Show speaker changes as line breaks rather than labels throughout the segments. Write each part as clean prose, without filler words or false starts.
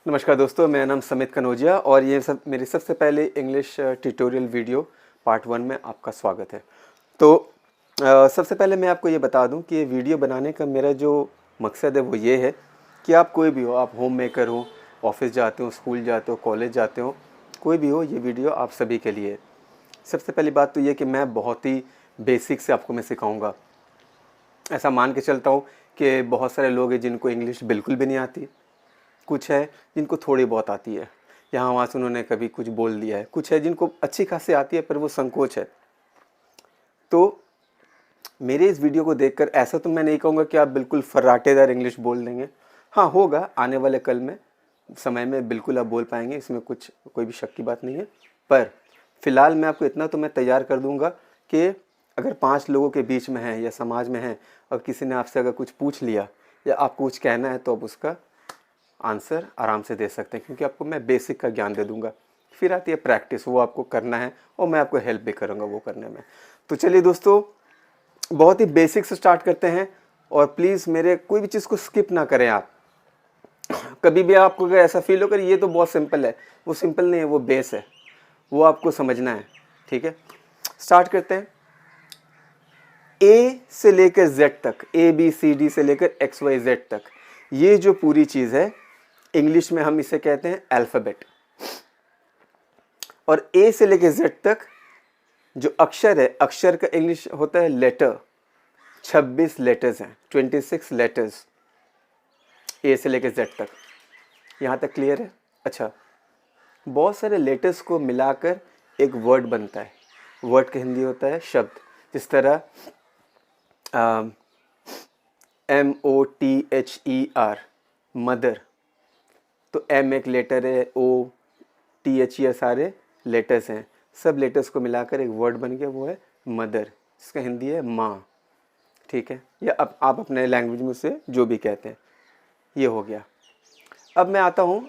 नमस्कार दोस्तों, मेरा नाम समित कनौजिया और ये मेरी सबसे पहले इंग्लिश ट्यूटोरियल वीडियो पार्ट 1 में आपका स्वागत है। तो सबसे पहले मैं आपको ये बता दूं कि ये वीडियो बनाने का मेरा जो मकसद है वो ये है कि आप कोई भी हो, आप होम मेकर हो, ऑफिस जाते हो, स्कूल जाते हो, कॉलेज जाते हो, कोई भी हो, ये वीडियो आप सभी के लिए है। सबसे पहली बात तो ये कि मैं बहुत ही बेसिक से आपको मैं सिखाऊँगा। ऐसा मान के चलता हूँ कि बहुत सारे लोग हैं जिनको इंग्लिश बिल्कुल भी नहीं आती, कुछ है जिनको थोड़ी बहुत आती है, यहाँ वहाँ से उन्होंने कभी कुछ बोल दिया है, कुछ है जिनको अच्छी खासी आती है पर वो संकोच है। तो मेरे इस वीडियो को देखकर ऐसा तो मैं नहीं कहूँगा कि आप बिल्कुल फर्राटेदार इंग्लिश बोल देंगे। हाँ, होगा आने वाले कल में, समय में बिल्कुल आप बोल पाएंगे, इसमें कोई भी शक की बात नहीं है। पर फिलहाल मैं आपको इतना तो मैं तैयार कर दूंगा कि अगर 5 लोगों के बीच में है या समाज में है और किसी ने आपसे अगर कुछ पूछ लिया या आपको कुछ कहना है तो आप उसका आंसर आराम से दे सकते हैं, क्योंकि आपको मैं बेसिक का ज्ञान दे दूंगा। फिर आती है प्रैक्टिस, वो आपको करना है और मैं आपको हेल्प भी करूंगा वो करने में। तो चलिए दोस्तों, बहुत ही बेसिक से स्टार्ट करते हैं और प्लीज़ मेरे कोई भी चीज़ को स्किप ना करें आप। कभी भी आपको अगर ऐसा फील हो कर ये तो बहुत सिंपल है, वो सिंपल नहीं है, वो बेस है, वो आपको समझना है। ठीक है, स्टार्ट करते हैं। ए से लेकर जेड तक, ABCD से लेकर XYZ तक, ये जो पूरी चीज़ है इंग्लिश में हम इसे कहते हैं अल्फ़ाबेट। और ए से लेकर जेड तक जो अक्षर है, अक्षर का इंग्लिश होता है लेटर। 26 लेटर्स हैं, 26 लेटर्स ए से लेकर जेड तक। यहाँ तक क्लियर है? अच्छा, बहुत सारे लेटर्स को मिलाकर एक वर्ड बनता है। वर्ड का हिंदी होता है शब्द। जिस तरह MOTHER, मदर, तो M एक लेटर है, OTHER सारे लेटर्स हैं। सब लेटर्स को मिलाकर एक वर्ड बन गया, वो है मदर, जिसका हिंदी है माँ। ठीक है, या अब आप अपने लैंग्वेज में उसे जो भी कहते हैं, ये हो गया। अब मैं आता हूँ,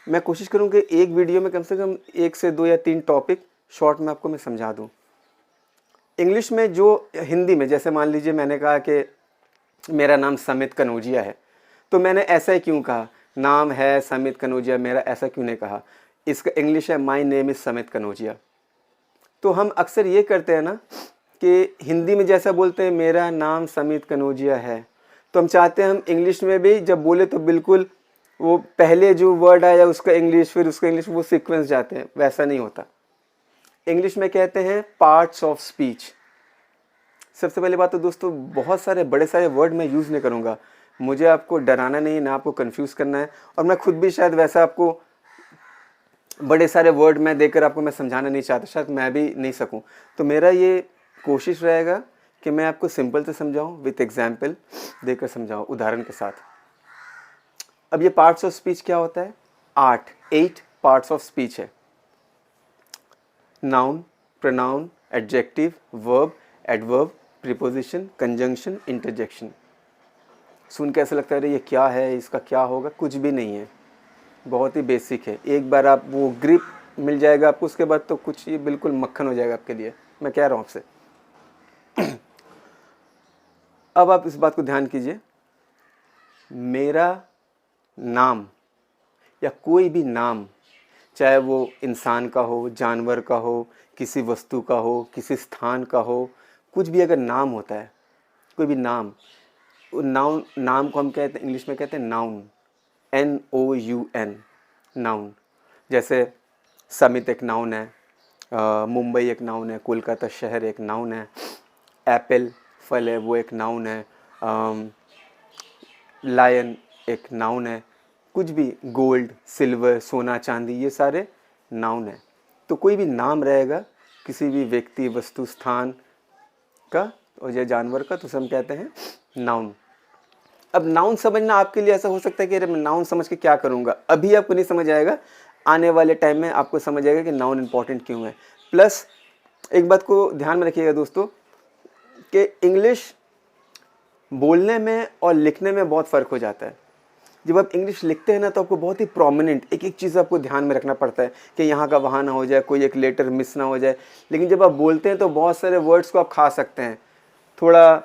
मैं कोशिश करूँ कि एक वीडियो में कम से कम 1 से 2 या 3 टॉपिक शॉर्ट में आपको मैं समझा दूँ। इंग्लिश में जो हिंदी में, जैसे मान लीजिए मैंने कहा कि मेरा नाम समित कनौजिया है, तो मैंने ऐसा ही क्यों कहा? नाम है समित कनौजिया मेरा, ऐसा क्यों नहीं कहा? इसका इंग्लिश है माई नेम इज़ समित कनौजिया। तो हम अक्सर ये करते हैं ना कि हिंदी में जैसा बोलते हैं मेरा नाम समित कनौजिया है, तो हम चाहते हैं हम इंग्लिश में भी जब बोले तो बिल्कुल वो पहले जो वर्ड आया उसका इंग्लिश, फिर उसका इंग्लिश, वो सीक्वेंस जाते हैं। वैसा नहीं होता। इंग्लिश में कहते हैं पार्ट्स ऑफ स्पीच। सबसे पहली बात तो दोस्तों, बहुत सारे बड़े सारे वर्ड मैं यूज़ नहीं करूँगा। मुझे आपको डराना नहीं है, ना आपको कंफ्यूज करना है, और मैं खुद भी शायद वैसा आपको बड़े सारे वर्ड मैं देकर आपको मैं समझाना नहीं चाहता, शायद मैं भी नहीं सकूं। तो मेरा ये कोशिश रहेगा कि मैं आपको सिंपल से समझाऊं, विथ एग्जाम्पल देकर समझाऊं, उदाहरण के साथ। अब ये पार्ट्स ऑफ स्पीच क्या होता है? 8 पार्ट्स ऑफ स्पीच है। Noun, pronoun, adjective, verb, adverb, preposition, conjunction, interjection. सुन के ऐसा लगता है ये क्या है, इसका क्या होगा? कुछ भी नहीं है, बहुत ही बेसिक है। एक बार आप वो ग्रिप मिल जाएगा आपको, उसके बाद तो कुछ ये बिल्कुल मक्खन हो जाएगा आपके लिए, मैं कह रहा हूँ आपसे। अब आप इस बात को ध्यान कीजिए, मेरा नाम या कोई भी नाम, चाहे वो इंसान का हो, जानवर का हो, किसी वस्तु का हो, किसी स्थान का हो, कुछ भी अगर नाम होता है, कोई भी नाम, नाम को हम कहते हैं, इंग्लिश में कहते हैं नाउन, NOUN, नाउन। जैसे समित एक नाउन है, मुंबई एक नाउन है, कोलकाता शहर एक नाउन है, एप्पल फल है वो एक नाउन है, लायन एक नाउन है, कुछ भी, गोल्ड, सिल्वर, सोना, चांदी, ये सारे नाउन है। तो कोई भी नाम रहेगा किसी भी व्यक्ति, वस्तु, स्थान का और या जानवर का, तो हम कहते हैं नाउन। अब नाउन समझना आपके लिए ऐसा हो सकता है कि अरे मैं नाउन समझ के क्या करूँगा, अभी आपको नहीं समझ आएगा, आने वाले टाइम में आपको समझ आएगा कि नाउन इंपॉर्टेंट क्यों है। प्लस एक बात को ध्यान में रखिएगा दोस्तों कि इंग्लिश बोलने में और लिखने में बहुत फ़र्क हो जाता है। जब आप इंग्लिश लिखते हैं ना तो आपको बहुत ही प्रोमिनेंट एक एक चीज़ आपको ध्यान में रखना पड़ता है कि यहाँ का वहाँ ना हो जाए, कोई एक लेटर मिस ना हो जाए। लेकिन जब आप बोलते हैं तो बहुत सारे वर्ड्स को आप खा सकते हैं, थोड़ा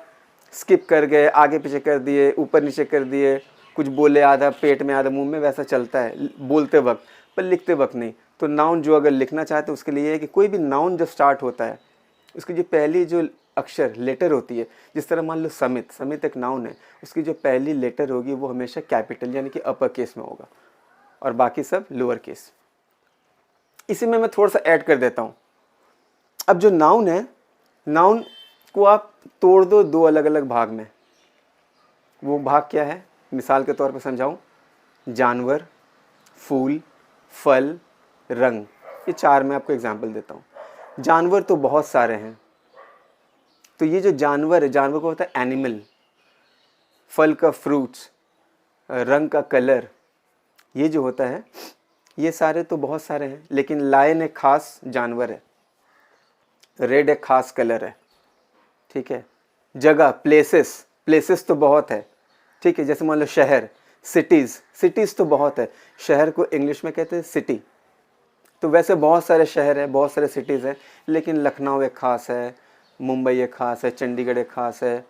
स्किप कर गए, आगे पीछे कर दिए, ऊपर नीचे कर दिए, कुछ बोले आधा पेट में आधा मुंह में, वैसा चलता है बोलते वक्त, पर लिखते वक्त नहीं। तो नाउन जो अगर लिखना चाहते हैं उसके लिए है कि कोई भी नाउन जब स्टार्ट होता है उसकी जो पहली जो अक्षर लेटर होती है, जिस तरह मान लो समित, समित एक नाउन है, उसकी जो पहली लेटर होगी वो हमेशा कैपिटल यानी कि अपर केस में होगा और बाकी सब लोअर केस। इसी में मैं थोड़ा सा ऐड कर देता हूँ। अब जो नाउन है, नाउन को आप तोड़ दो दो अलग अलग भाग में। वो भाग क्या है, मिसाल के तौर पर समझाऊँ, जानवर, फूल, फल, रंग, ये चार मैं आपको एग्जाम्पल देता हूँ। जानवर तो बहुत सारे हैं, तो ये जो जानवर है, जानवर को होता है एनिमल, फल का फ्रूट्स, रंग का कलर, ये जो होता है, ये सारे तो बहुत सारे हैं, लेकिन लायन एक खास जानवर है, रेड एक खास कलर है, ठीक है। जगह, प्लेसेस, प्लेसेस तो बहुत है, ठीक है। जैसे मान लो शहर, सिटीज़, सिटीज़ तो बहुत है, शहर को इंग्लिश में कहते हैं सिटी। तो वैसे बहुत सारे शहर हैं, बहुत सारे सिटीज़ हैं, लेकिन लखनऊ एक ख़ास है, मुंबई एक ख़ास है, चंडीगढ़ एक ख़ास है,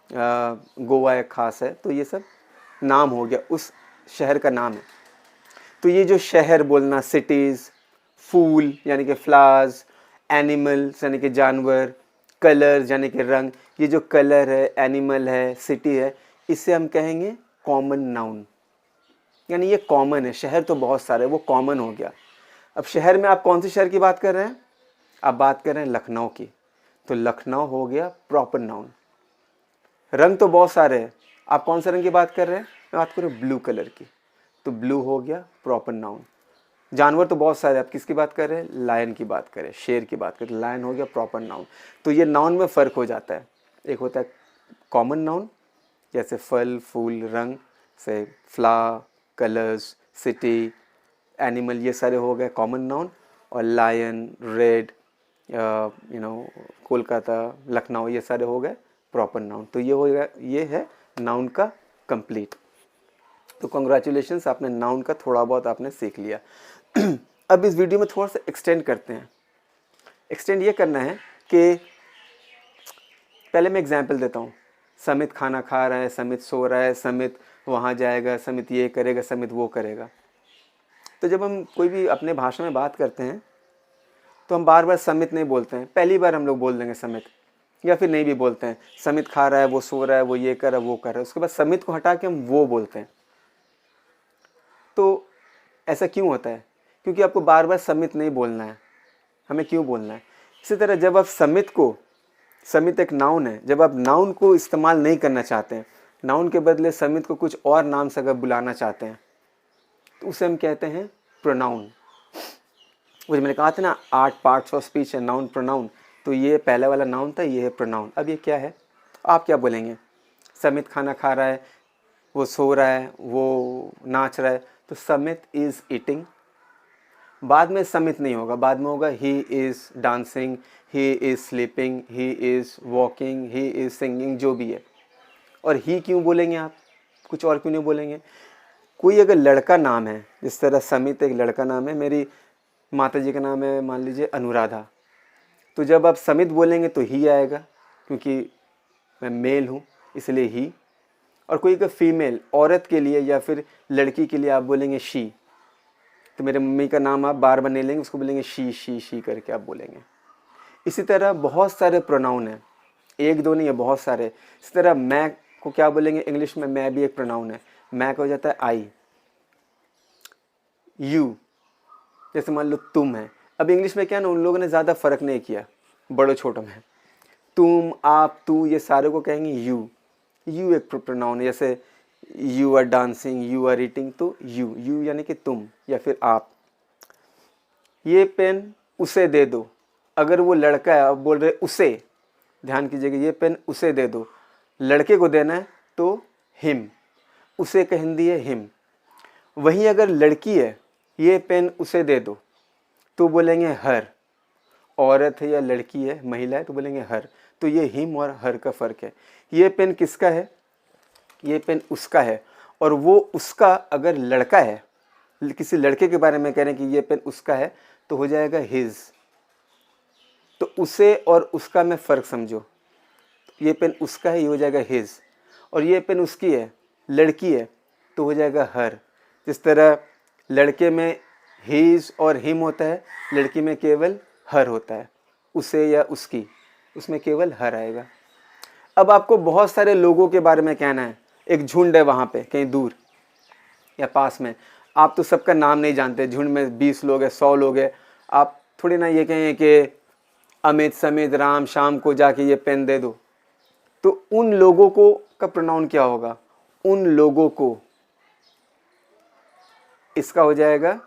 गोवा एक ख़ास है। तो ये सब नाम हो गया, उस शहर का नाम है। तो ये जो शहर बोलना, सिटीज़, फूल यानी कि फ्लावर्स, एनिमल्स यानी कि जानवर, कलर यानी कि रंग, ये जो कलर है, एनिमल है, सिटी है, इसे हम कहेंगे कॉमन नाउन, यानी ये कॉमन है। शहर तो बहुत सारे, वो कॉमन हो गया। अब शहर में आप कौन से शहर की बात कर रहे हैं, आप बात कर रहे हैं लखनऊ की, तो लखनऊ हो गया प्रॉपर नाउन। रंग तो बहुत सारे हैं, आप कौन से रंग की बात कर रहे हैं, मैं बात कर रहा हूँ ब्लू कलर की, तो ब्लू हो गया प्रॉपर नाउन। जानवर तो बहुत सारे, आप किसकी बात कर रहे हैं, लायन की बात करें, शेर की बात करें, लायन हो गया प्रॉपर नाउन। तो ये नाउन में फ़र्क हो जाता है, एक होता है कॉमन नाउन जैसे फल, फूल, रंग, से फ्लावर, कलर्स, सिटी, एनिमल, ये सारे हो गए कॉमन नाउन। और लायन, रेड, कोलकाता, लखनऊ, ये सारे हो गए प्रॉपर नाउन। तो ये हो गया, ये है नाउन का कंप्लीट। तो कॉन्ग्रेचुलेशंस, आपने नाउन का थोड़ा बहुत आपने सीख लिया। अब इस वीडियो में थोड़ा सा एक्सटेंड करते हैं। एक्सटेंड ये करना है कि पहले मैं एग्जांपल देता हूँ। समित खाना खा रहा है, समित सो रहा है, समित वहाँ जाएगा, समित ये करेगा, समित वो करेगा। तो जब हम कोई भी अपने भाषा में बात करते हैं तो हम बार बार समित नहीं बोलते हैं। पहली बार हम लोग बोल देंगे समित, या फिर नहीं भी बोलते हैं। समित खा रहा है, वो सो रहा है, वो ये कर रहा है, वो कर रहा है, उसके बाद समित को हटा के हम वो बोलते हैं। तो ऐसा क्यों होता है, क्योंकि आपको बार बार समित नहीं बोलना है। हमें क्यों बोलना है? इसी तरह जब आप समित को, समित एक नाउन है, जब आप नाउन को इस्तेमाल नहीं करना चाहते हैं, नाउन के बदले समित को कुछ और नाम से अगर बुलाना चाहते हैं, तो उसे हम कहते हैं प्रोनाउन। वो जो मैंने कहा था ना 8 पार्ट्स ऑफ स्पीच है, नाउन, प्रोनाउन, तो ये पहला वाला नाउन था, ये है प्रोनाउन। अब ये क्या है, आप क्या बोलेंगे? समित खाना खा रहा है, वो सो रहा है, वो नाच रहा है, तो समित इज़ ईटिंग। बाद में समित नहीं होगा, बाद में होगा he is dancing, he is sleeping, he is walking, he is singing, जो भी है। और ही क्यों बोलेंगे आप, कुछ और क्यों नहीं बोलेंगे? कोई अगर लड़का नाम है, जिस तरह समित एक लड़का नाम है, मेरी माता जी का नाम है मान लीजिए अनुराधा, तो जब आप समित बोलेंगे तो ही आएगा, क्योंकि मैं मेल हूँ इसलिए ही। और कोई अगर फीमेल, औरत के लिए या फिर लड़की के लिए आप बोलेंगे शी, तो मेरे मम्मी का नाम आप बार बार नहीं लेंगे, उसको बोलेंगे शी शी शी करके आप बोलेंगे। इसी तरह बहुत सारे प्रोनाउन हैं, एक दो नहीं है, बहुत सारे। इसी तरह मैं को क्या बोलेंगे इंग्लिश में, मैं भी एक प्रोनाउन है, मैं का हो जाता है आई। यू, जैसे मान लो तुम है। अब इंग्लिश में क्या ना, उन लोगों ने ज़्यादा फ़र्क नहीं किया बड़ों छोटों में, तुम, आप, तू, ये सारे को कहेंगे यू। यू एक प्रोनाउन है, जैसे you are dancing, you are eating, तो यू, यू यानी कि तुम या फिर आप। ये पेन उसे दे दो, अगर वो लड़का है आप बोल रहे उसे, ध्यान कीजिएगा, ये पेन उसे दे दो, लड़के को देना है तो हिम, उसे का हिंदी है हिम। वहीं अगर लड़की है, ये पेन उसे दे दो, तो बोलेंगे हर। औरत है या लड़की है, महिला है, तो बोलेंगे हर। तो ये हिम और हर का फ़र्क है। ये पेन किसका है, ये पेन उसका है। और वो उसका अगर लड़का है, किसी लड़के के बारे में कह रहे हैं कि ये पेन उसका है, तो हो जाएगा हिज। तो उसे और उसका में फ़र्क समझो, ये पेन उसका है, ये हो जाएगा हिज। और ये पेन उसकी है, लड़की है, तो हो जाएगा हर। जिस तरह लड़के में हीज और हिम होता है, लड़की में केवल हर होता है, उसे या उसकी, उसमें केवल हर आएगा। अब आपको बहुत सारे लोगों के बारे में कहना है, एक झुंड है वहाँ पे कहीं दूर या पास में, आप तो सबका नाम नहीं जानते, झुंड में 20 लोग हैं, 100 लोग हैं, आप थोड़ी ना ये कहें कि अमित समित राम शाम को जाके ये पेन दे दो। तो उन लोगों को का प्रोनाउन क्या होगा? उन लोगों को, इसका हो जाएगा,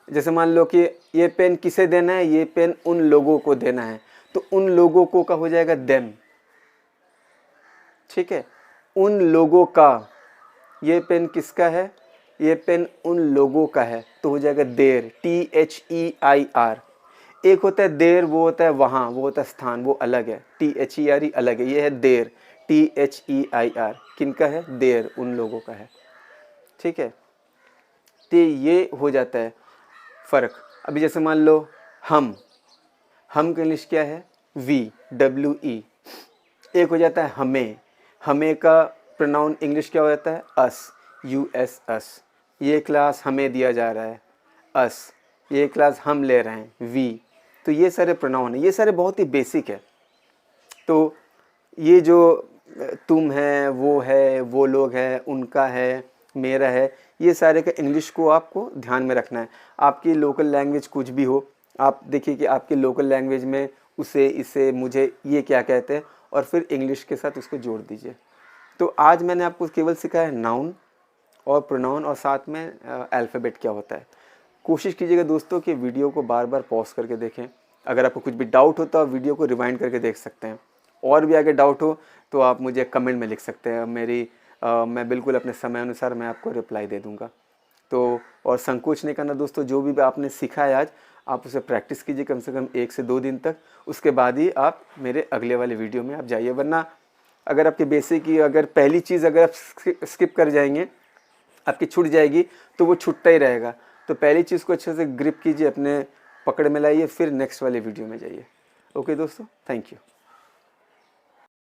जैसे मान लो कि ये पेन किसे देना है, ये पेन उन लोगों को देना है, तो उन लोगों को का हो जाएगा देम। ठीक है, उन लोगों का, ये पेन किसका है, ये पेन उन लोगों का है, तो हो जाएगा देर, THEIR। एक होता है देर, वो होता है वहाँ, वो होता है स्थान, वो अलग है, THERE अलग है, ये है देर, THEIR। किनका है? देर, उन लोगों का है। ठीक है, तो ये हो जाता है फ़र्क। अभी जैसे मान लो हम का इंग्लिश क्या है? WE। एक हो जाता है हमें, हमें का प्रोनाउन इंग्लिश क्या हो जाता है? अस, US अस। ये क्लास हमें दिया जा रहा है, अस। ये क्लास हम ले रहे हैं, वी। तो ये सारे प्रोनाउन है, ये सारे बहुत ही बेसिक है। तो ये जो तुम है, वो लोग है, उनका है, मेरा है, ये सारे का इंग्लिश को आपको ध्यान में रखना है। आपकी लोकल लैंग्वेज कुछ भी हो, आप देखिए कि आपकी लोकल लैंग्वेज में उसे, इसे, मुझे, ये क्या कहते हैं, और फिर इंग्लिश के साथ उसको जोड़ दीजिए। तो आज मैंने आपको केवल सिखाया नाउन और प्रोनाउन और साथ में अल्फ़ाबेट क्या होता है। कोशिश कीजिएगा दोस्तों कि वीडियो को बार बार पॉज करके देखें। अगर आपको कुछ भी डाउट हो तो आप वीडियो को रिवाइंड करके देख सकते हैं। और भी आगे डाउट हो तो आप मुझे कमेंट में लिख सकते हैं, मैं बिल्कुल अपने समय अनुसार मैं आपको रिप्लाई दे दूँगा। तो और संकोच नहीं करना दोस्तों, जो भी आपने सीखा है आज, आप उसे प्रैक्टिस कीजिए कम से कम 1 से 2 दिन तक। उसके बाद ही आप मेरे अगले वाले वीडियो में आप जाइए, वरना अगर आपके बेसिक की अगर पहली चीज़ अगर आप स्किप कर जाएंगे, आपकी छूट जाएगी, तो वो छूटता ही रहेगा। तो पहली चीज़ को अच्छे से ग्रिप कीजिए, अपने पकड़ में लाइए, फिर नेक्स्ट वाले वीडियो में जाइए। ओके दोस्तों, थैंक यू।